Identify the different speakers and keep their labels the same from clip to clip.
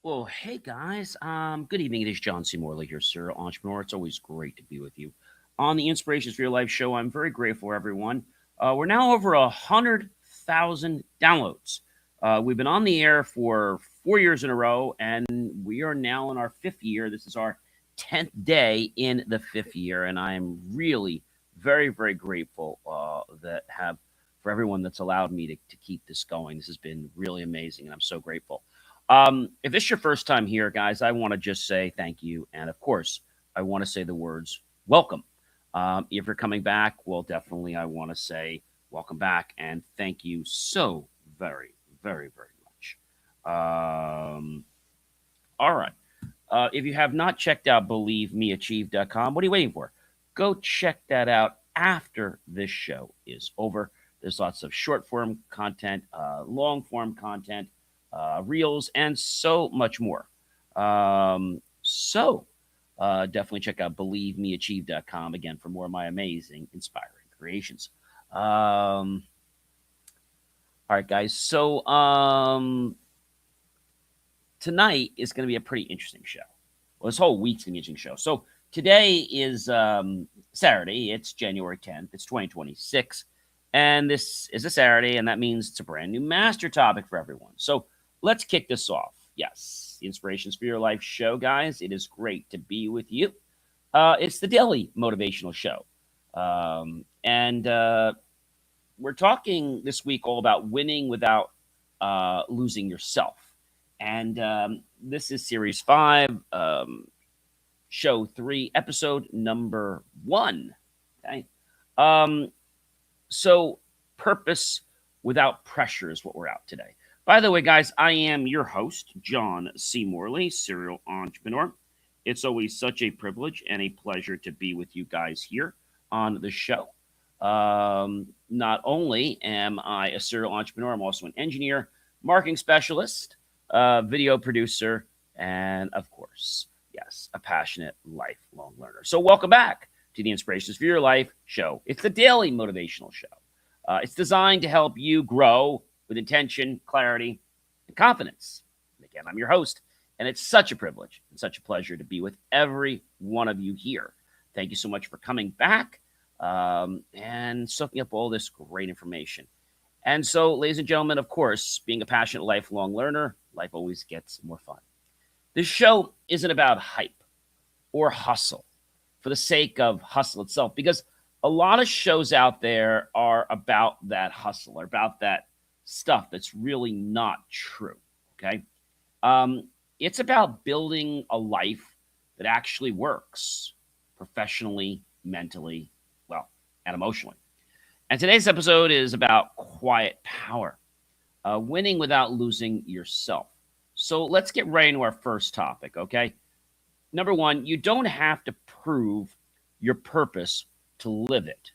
Speaker 1: Well, hey guys. Good evening. It is John C. Morley here, serial entrepreneur. It's always great to be with you on the Inspirations for Your Life show. I'm very grateful, everyone. We're now over 100,000 downloads. We've been on the air for 4 years in a row, and we are now in our fifth year. This is our 10th day in the fifth year, and I am really very, very grateful that have for everyone that's allowed me to keep this going. This has been really amazing, and I'm so grateful. If this is your first time here, guys, I want to just say thank you. And of course, I want to say the words welcome. If you're coming back, well, definitely I want to say welcome back and thank you so very, very, very much. All right. If you have not checked out believemeachieve.com, what are you waiting for? Go check that out after this show is over. There's lots of short form content, long form content, reels, and so much more. Definitely check out believemeachieve.com again for more of my amazing, inspiring creations. All right, guys. Tonight is going to be a pretty interesting show. Well, this whole week's going to be an interesting show. So today is Saturday. It's January 10th. It's 2026. And this is a Saturday, and that means it's a brand new master topic for everyone. So let's kick this off. Yes, the Inspirations for Your Life show, guys. It is great to be with you. It's the daily motivational show. And we're talking this week all about winning without losing yourself. And this is series 5, show 3, episode number 1. Okay. So purpose without pressure is what we're out today. By the way, guys, I am your host, John C. Morley, serial entrepreneur. It's always such a privilege and a pleasure to be with you guys here on the show. Not only am I a serial entrepreneur, I'm also an engineer, marketing specialist, video producer, and of course, yes, a passionate lifelong learner. So welcome back to the Inspirations for Your Life show. It's the daily motivational show. It's designed to help you grow with intention, clarity, and confidence. And again, I'm your host, and it's such a privilege and such a pleasure to be with every one of you here. Thank you so much for coming back and soaking up all this great information. And so, ladies and gentlemen, of course, being a passionate lifelong learner, life always gets more fun. This show isn't about hype or hustle for the sake of hustle itself, because a lot of shows out there are about that hustle or about that stuff that's really not true. Okay. It's about building a life that actually works professionally, mentally, well, and emotionally. And today's episode is about quiet power, winning without losing yourself. So let's get right into our first topic. Okay. Number 1, you don't have to prove your purpose to live it.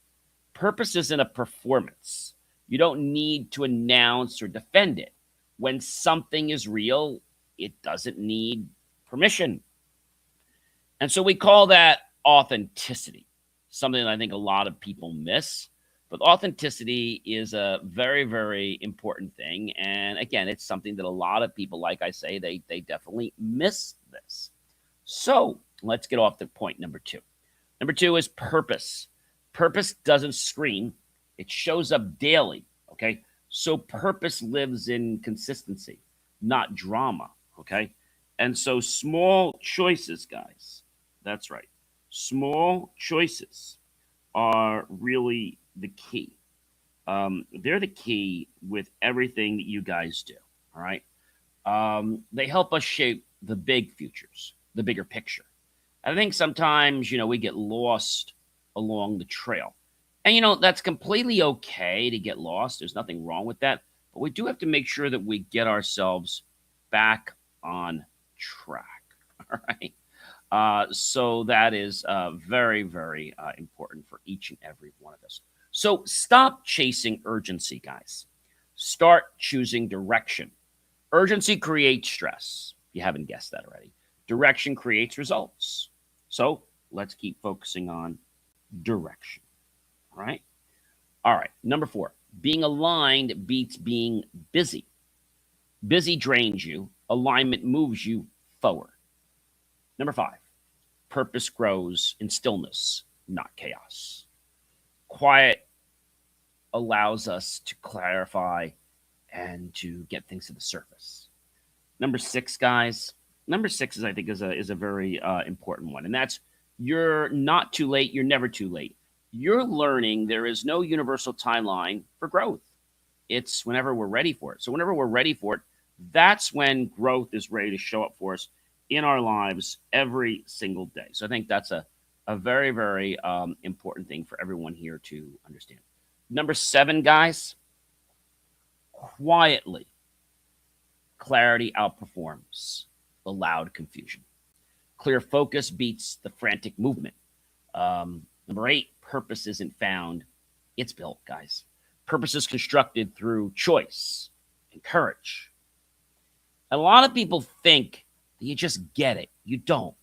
Speaker 1: Purpose isn't a performance. You don't need to announce or defend it. When something is real, it doesn't need permission. And so we call that authenticity, something that I think a lot of people miss. But authenticity is a very, very important thing. And again, it's something that a lot of people, like I say, they definitely miss this. So let's get off to point number 2. Number 2 is purpose. Purpose doesn't scream. It shows up daily, okay? So purpose lives in consistency, not drama, okay? And so small choices, guys, that's right. Small choices are really the key. They're the key with everything that you guys do, all right? They help us shape the big futures, the bigger picture. I think sometimes, we get lost along the trail. And, that's completely okay to get lost. There's nothing wrong with that. But we do have to make sure that we get ourselves back on track. All right. So that is very, very important for each and every one of us. So stop chasing urgency, guys. Start choosing direction. Urgency creates stress. If you haven't guessed that already. Direction creates results. So let's keep focusing on direction. All right. All right. Number 4, being aligned beats being busy. Busy drains you. Alignment moves you forward. Number 5, purpose grows in stillness, not chaos. Quiet allows us to clarify and to get things to the surface. Number 6, guys. Number 6 is, I think, is a very important one, and that's you're not too late. You're never too late. You're learning. There is no universal timeline for growth. It's whenever we're ready for it. So whenever we're ready for it, that's when growth is ready to show up for us in our lives every single day. So I think that's a very, very important thing for everyone here to understand. Number 7, guys, quietly, clarity outperforms the loud confusion. Clear focus beats the frantic movement. Number 8, purpose isn't found, it's built, guys. Purpose is constructed through choice and courage. A lot of people think that you just get it. You don't.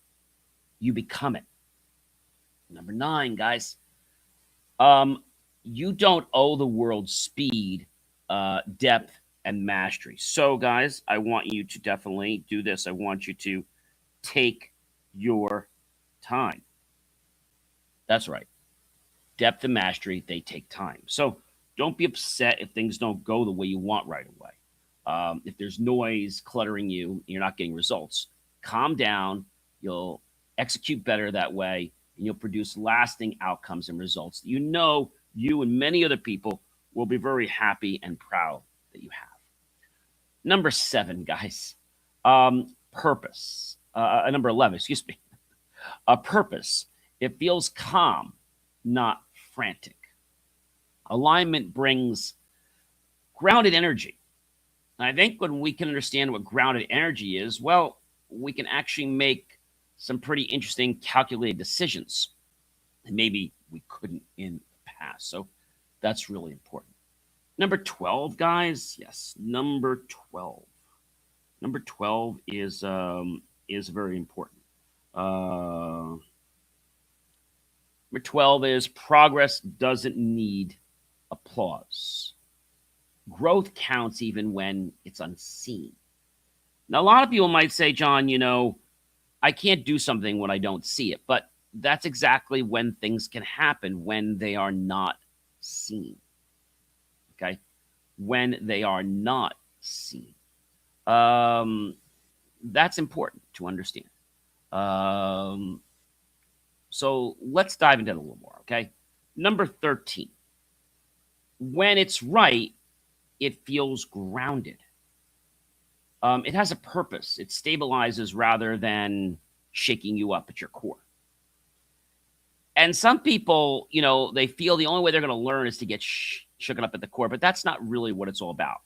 Speaker 1: You become it. Number 9, guys, you don't owe the world speed, depth, and mastery. So, guys, I want you to definitely do this. I want you to take your time. That's right. Depth and mastery, they take time. So don't be upset if things don't go the way you want right away. If there's noise cluttering you, you're not getting results. Calm down. You'll execute better that way, and you'll produce lasting outcomes and results that you know you and many other people will be very happy and proud that you have. Number 7, guys, purpose. Number 11, excuse me. A purpose. It feels calm, not frantic. Alignment brings grounded energy. And I think when we can understand what grounded energy is, well, we can actually make some pretty interesting calculated decisions that maybe we couldn't in the past. So that's really important. Number 12, guys. Yes, number 12. Number 12 is very important. Number 12 is progress doesn't need applause. Growth counts even when it's unseen. Now, a lot of people might say, John, I can't do something when I don't see it, but that's exactly when things can happen, when they are not seen. Okay? When they are not seen. That's important to understand. So let's dive into it a little more, okay? Number 13. When it's right, it feels grounded. It has a purpose. It stabilizes rather than shaking you up at your core. And some people, they feel the only way they're going to learn is to get shooken up at the core, but that's not really what it's all about.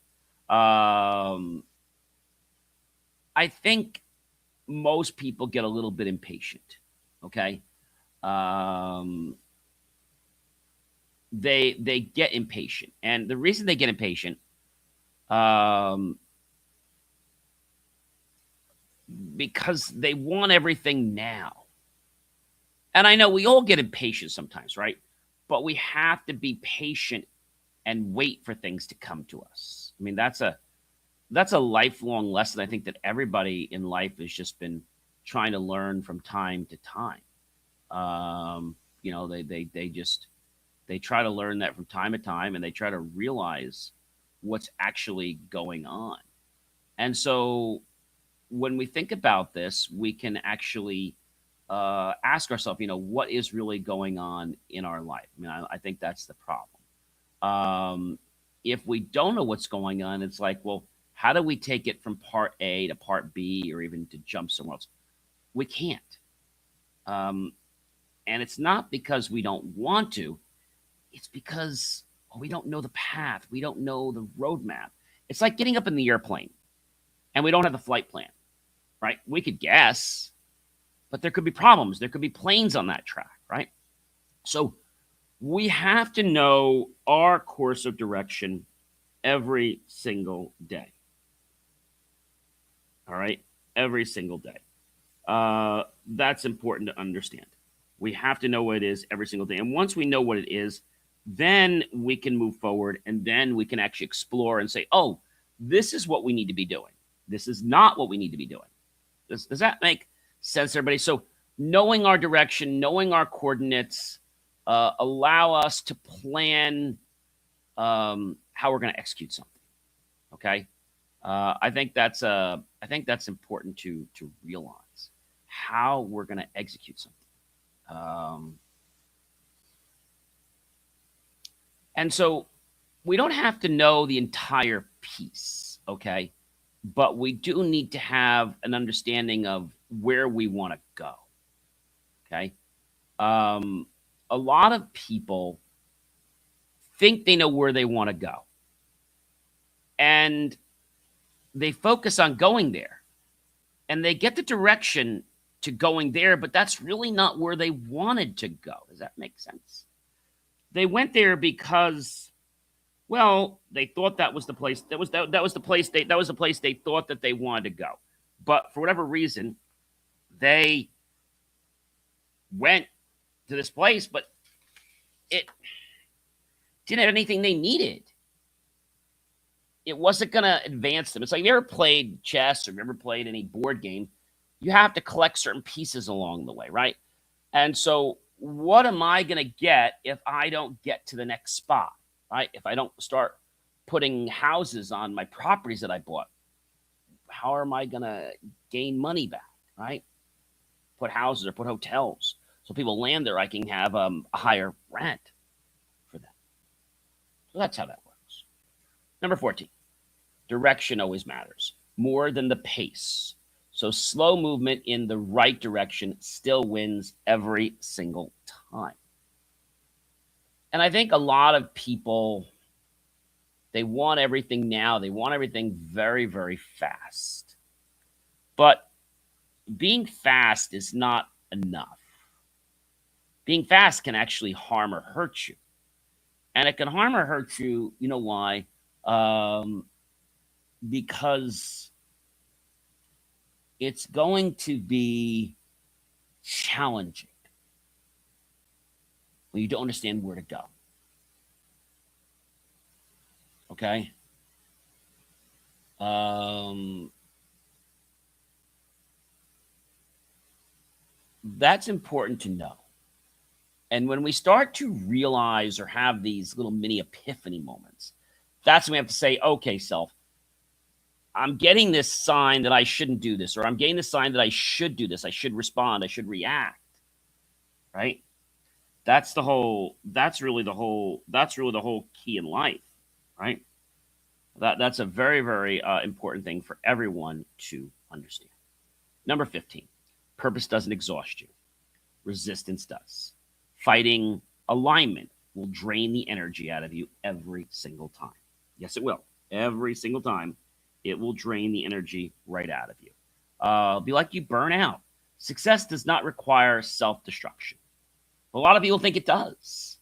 Speaker 1: I think most people get a little bit impatient, okay? They get impatient. And the reason they get impatient, because they want everything now. And I know we all get impatient sometimes, right? But we have to be patient and wait for things to come to us. I mean, that's a lifelong lesson. I think that everybody in life has just been trying to learn from time to time. They try to learn that from time to time, and they try to realize what's actually going on. And so when we think about this, we can actually ask ourselves, what is really going on in our life? I mean, I think that's the problem. If we don't know what's going on, it's like, well, how do we take it from part A to part B or even to jump somewhere else? We can't. And it's not because we don't want to. It's because we don't know the path. We don't know the roadmap. It's like getting up in the airplane and we don't have the flight plan, right? We could guess, but there could be problems. There could be planes on that track, right? So we have to know our course of direction every single day. All right? Every single day. That's important to understand. We have to know what it is every single day. And once we know what it is, then we can move forward, and then we can actually explore and say, oh, this is what we need to be doing. This is not what we need to be doing. Does that make sense, everybody? So knowing our direction, knowing our coordinates, allow us to plan how we're going to execute something. Okay, I think that's important to realize how we're going to execute something. And so we don't have to know the entire piece, okay? But we do need to have an understanding of where we want to go, okay? A lot of people think they know where they want to go, and they focus on going there, and they get the direction to going there, but that's really not where they wanted to go. Does that make sense? They went there because, well, they thought that was the place. That was the place they thought that they wanted to go. But for whatever reason, they went to this place, but it didn't have anything they needed. It wasn't going to advance them. It's like, if you ever played chess or you ever played any board game, you have to collect certain pieces along the way, right? And so what am I going to get if I don't get to the next spot, right? If I don't start putting houses on my properties that I bought, how am I going to gain money back, right? Put houses or put hotels. So people land there, I can have a higher rent for them. So that's how that works. Number 14, direction always matters more than the pace. So slow movement in the right direction still wins every single time. And I think a lot of people, they want everything now. They want everything very, very fast. But being fast is not enough. Being fast can actually harm or hurt you. And it can harm or hurt you, you know why? Because it's going to be challenging when you don't understand where to go. Okay? That's important to know. And when we start to realize or have these little mini epiphany moments, that's when we have to say, okay, self, I'm getting this sign that I shouldn't do this, or I'm getting the sign that I should do this. I should respond. I should react. Right? That's really the whole key in life. Right? That's a very, very important thing for everyone to understand. Number 15, purpose doesn't exhaust you. Resistance does. Fighting alignment will drain the energy out of you every single time. Yes, it will. Every single time. It will drain the energy right out of you. Be like you burn out. Success does not require self-destruction. A lot of people think it does.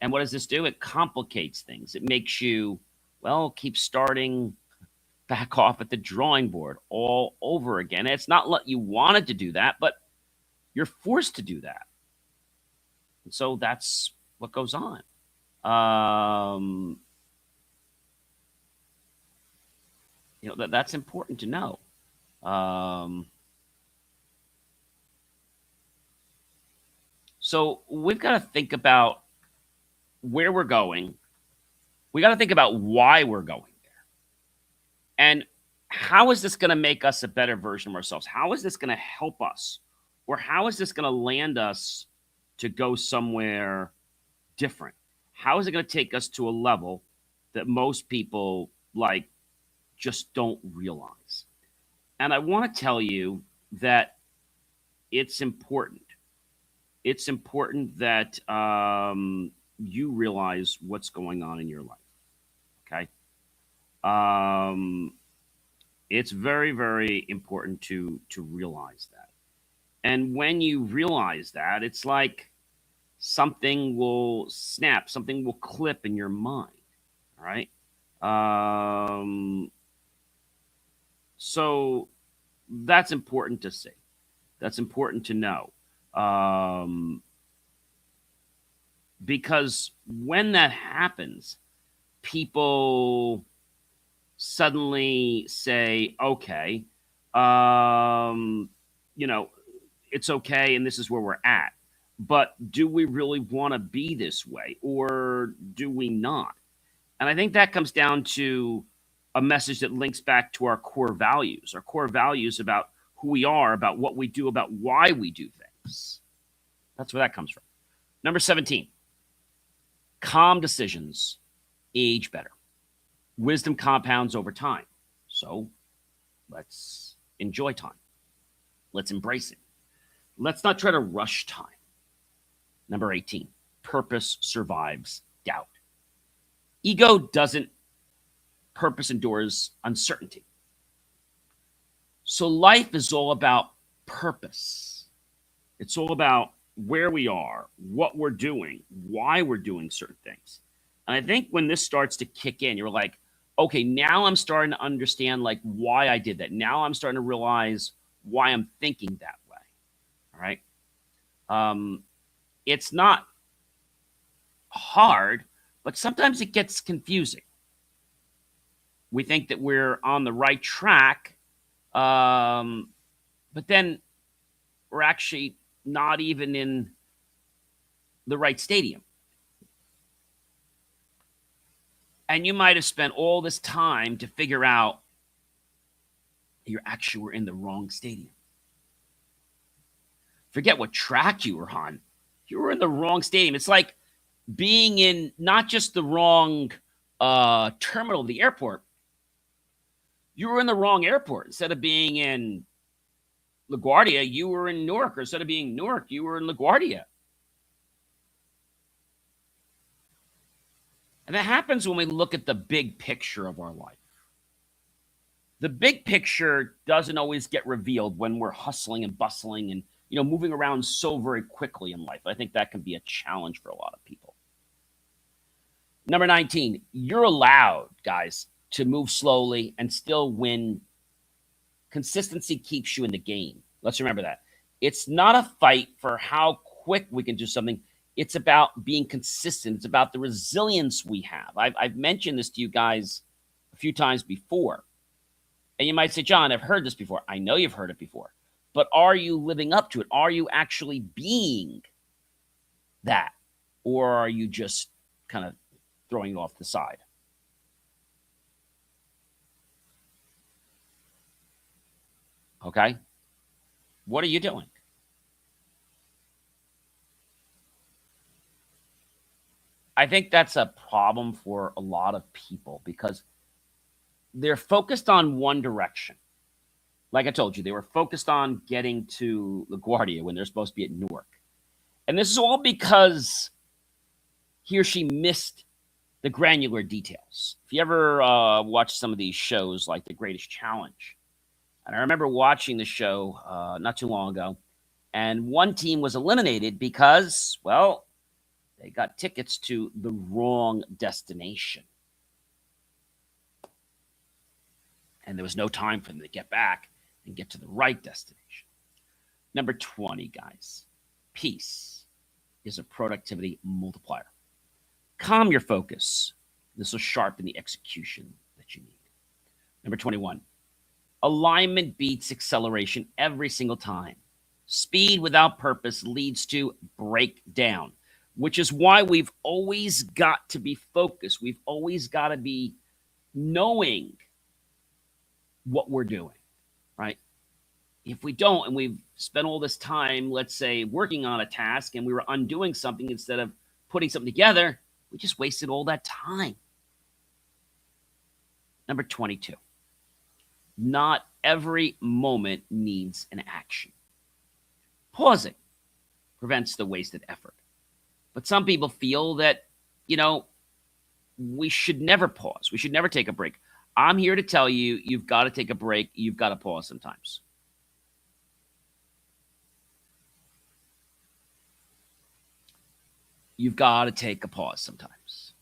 Speaker 1: And what does this do? It complicates things. It makes you, well, keep starting back off at the drawing board all over again. And it's not what you wanted to do that, but you're forced to do that. And so that's what goes on. That's important to know. So we've got to think about where we're going. We got to think about why we're going there. And how is this going to make us a better version of ourselves? How is this going to help us? Or how is this going to land us to go somewhere different? How is it going to take us to a level that most people just don't realize? And I want to tell you that it's important. It's important that you realize what's going on in your life. Okay. It's very, very important to realize that. And when you realize that, it's like something will snap, something will clip in your mind. All right. So that's important to see. That's important to know. Because when that happens, people suddenly say, okay, um, you know, it's okay and this is where we're at. But do we really want to be this way or do we not? And I think that comes down to a message that links back to our core values about who we are, about what we do, about why we do things. That's where that comes from. Number 17, calm decisions age better. Wisdom compounds over time. So let's enjoy time. Let's embrace it. Let's not try to rush time. Number 18, purpose survives doubt. Ego doesn't, purpose endures uncertainty. So life is all about purpose. It's all about where we are, what we're doing, why we're doing certain things. And I think when this starts to kick in, you're like, okay, now I'm starting to understand like why I did that. Now I'm starting to realize why I'm thinking that way. All right. It's not hard, but sometimes it gets confusing. We think that we're on the right track, but then we're actually not even in the right stadium. And you might have spent all this time to figure out you actually were in the wrong stadium. Forget what track you were on. You were in the wrong stadium. It's like being in not just the wrong terminal of the airport. You were in the wrong airport. Instead of being in LaGuardia, you were in Newark. Or instead of being Newark, you were in LaGuardia. And that happens when we look at the big picture of our life. The big picture doesn't always get revealed when we're hustling and bustling and moving around so very quickly in life. I think that can be a challenge for a lot of people. Number 19, you're allowed, guys, to move slowly and still win. Consistency keeps you in the game. Let's remember that. It's not a fight for how quick we can do something. It's about being consistent. It's about the resilience we have. I've mentioned this to you guys a few times before. And you might say, John, I've heard this before. I know you've heard it before. But are you living up to it? Are you actually being that? Or are you just kind of throwing it off the side? Okay? What are you doing? I think that's a problem for a lot of people because they're focused on one direction. Like I told you, they were focused on getting to LaGuardia when they're supposed to be at Newark. And this is all because he or she missed the granular details. If you ever watch some of these shows like The Greatest Challenge, and I remember watching the show not too long ago, and one team was eliminated because, well, they got tickets to the wrong destination. And there was no time for them to get back and get to the right destination. Number 20, guys, peace is a productivity multiplier. Calm your focus. This will sharpen the execution that you need. Number 21, alignment beats acceleration every single time. Speed without purpose leads to breakdown, which is why we've always got to be focused. We've always got to be knowing what we're doing, right? If we don't, and we've spent all this time, let's say, working on a task and we were undoing something instead of putting something together, we just wasted all that time. Number 22, not every moment needs an action. Pausing prevents the wasted effort. But some people feel that, we should never pause. We should never take a break. I'm here to tell you, you've got to take a break. You've got to pause sometimes. You've got to take a pause sometimes.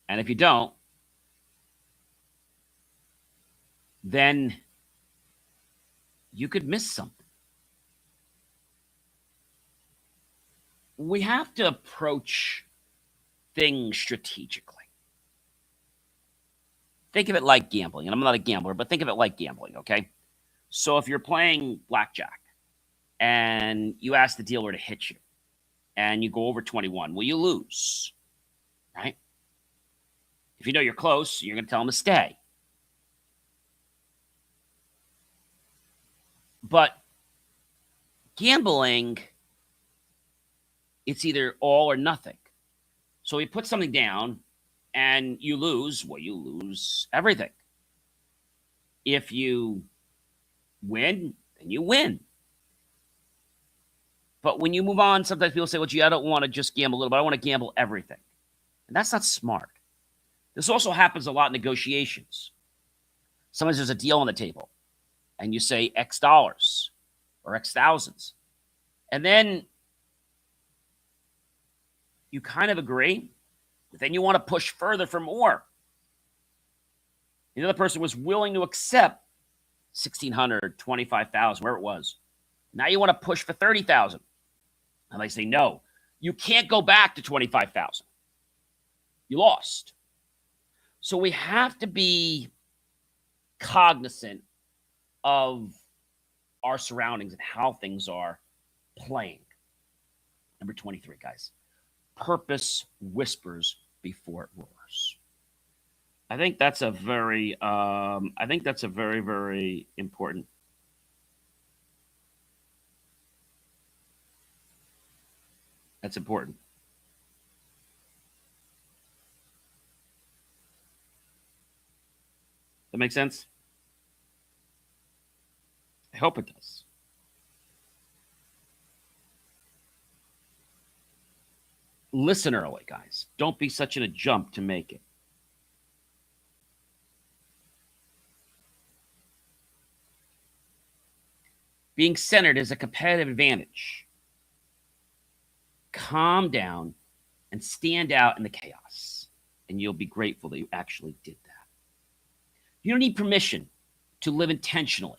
Speaker 1: And if you don't, then you could miss something. We have to approach things strategically. Think of it like gambling. And I'm not a gambler, but think of it like gambling, okay? So if you're playing blackjack and you ask the dealer to hit you and you go over 21, well, you lose, right? If you know you're close, you're going to tell him to stay. But gambling, it's either all or nothing. So you put something down and you lose, well, you lose everything. If you win, then you win. But when you move on, sometimes people say, well, gee, I don't want to just gamble a little, but I want to gamble everything. And that's not smart. This also happens a lot in negotiations. Sometimes there's a deal on the table, and you say X dollars or X thousands. And then you kind of agree, but then you want to push further for more. The other person was willing to accept 1,600, 25,000, where it was. Now you want to push for 30,000. And they say, no, you can't go back to 25,000. You lost. So we have to be cognizant of our surroundings and how things are playing. Number 23, guys. Purpose whispers before it roars. I think that's a very, very important. That's important. That makes sense? I hope it does. Listen early, guys. Don't be such in a jump to make it. Being centered is a competitive advantage. Calm down and stand out in the chaos, and you'll be grateful that you actually did that. You don't need permission to live intentionally.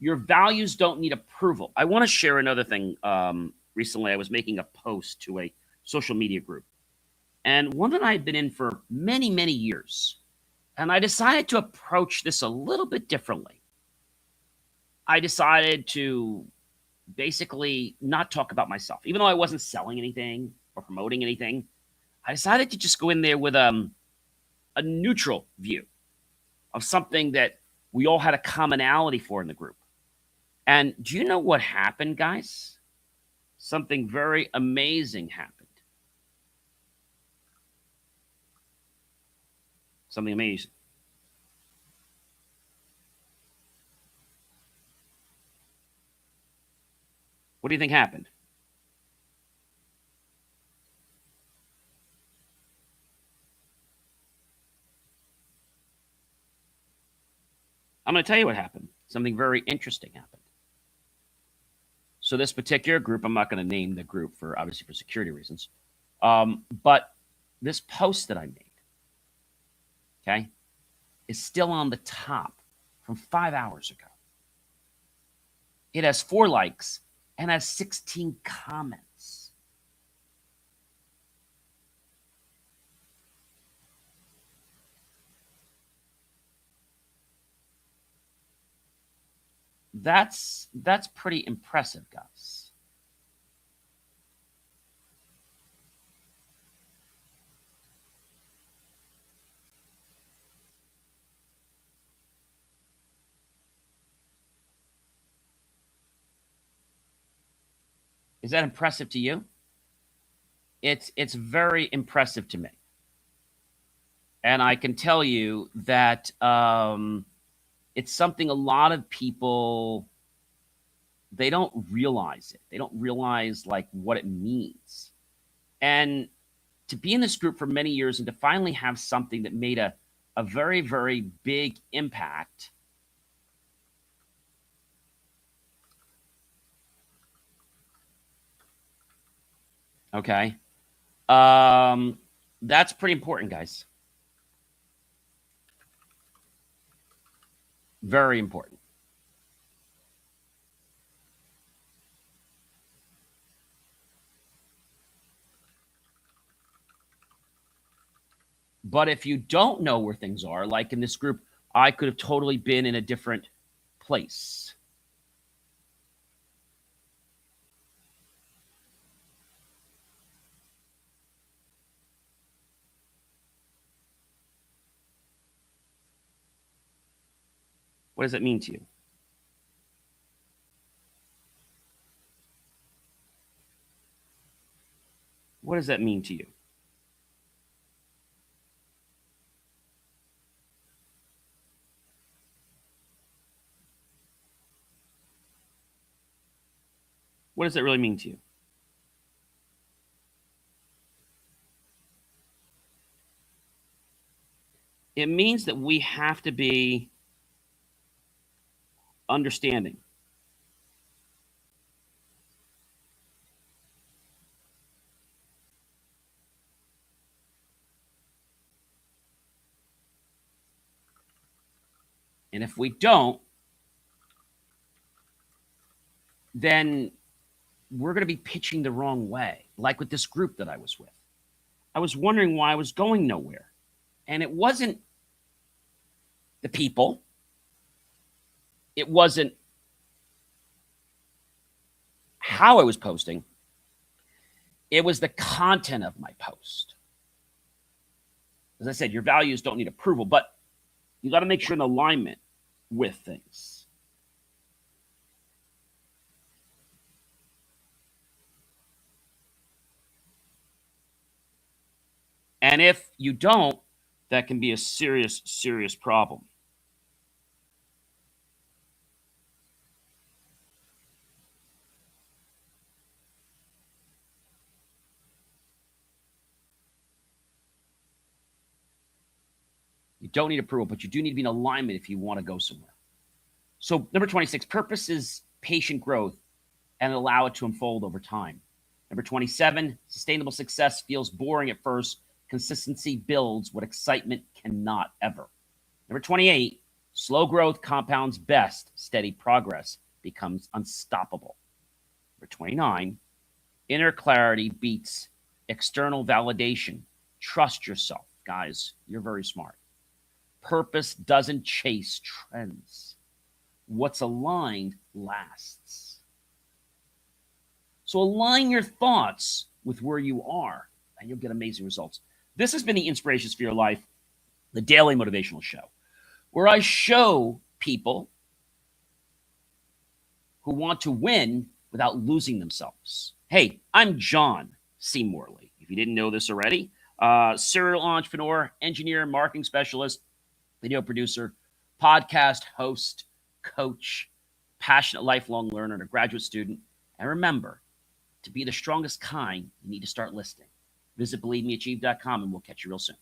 Speaker 1: Your values don't need approval. I want to share another thing. Recently, I was making a post to a social media group, and one that I had been in for many, many years. And I decided to approach this a little bit differently. I decided to basically not talk about myself, even though I wasn't selling anything or promoting anything. I decided to just go in there with a neutral view of something that we all had a commonality for in the group. And do you know what happened, guys? Something very amazing happened. Something amazing. What do you think happened? I'm going to tell you what happened. Something very interesting happened. So this particular group, I'm not going to name the group for obviously for security reasons, but this post that I made, okay, is still on the top from 5 hours ago. It has 4 likes and has 16 comments. That's pretty impressive, guys. Is that impressive to you? It's very impressive to me, and I can tell you that it's something a lot of people they don't realize it. They don't realize like what it means, and to be in this group for many years and to finally have something that made a very very big impact. Okay, that's pretty important, guys. Very important. But if you don't know where things are, like in this group, I could have totally been in a different place. What does that mean to you? What does that mean to you? What does that really mean to you? It means that we have to be understanding. And if we don't, then we're going to be pitching the wrong way, like with this group that I was with. I was wondering why I was going nowhere. And it wasn't the people, it wasn't how I was posting, it was the content of my post. As I said, your values don't need approval, but you got to make sure in alignment with things. And if you don't, that can be a serious, serious problem. You don't need approval, but you do need to be in alignment if you want to go somewhere. So, number 26, purpose is patient growth and allow it to unfold over time. Number 27, sustainable success feels boring at first. Consistency builds what excitement cannot ever. Number 28, slow growth compounds best. Steady progress becomes unstoppable. Number 29, inner clarity beats external validation. Trust yourself, guys. You're very smart. Purpose doesn't chase trends. What's aligned lasts. So align your thoughts with where you are, and you'll get amazing results. This has been the Inspirations for Your Life, the daily motivational show, where I show people who want to win without losing themselves. Hey, I'm John C. Morley. If you didn't know this already, serial entrepreneur, engineer, marketing specialist, video producer, podcast host, coach, passionate lifelong learner, and a graduate student. And remember, to be the strongest kind, you need to start listening. Visit believemeachieve.com and we'll catch you real soon.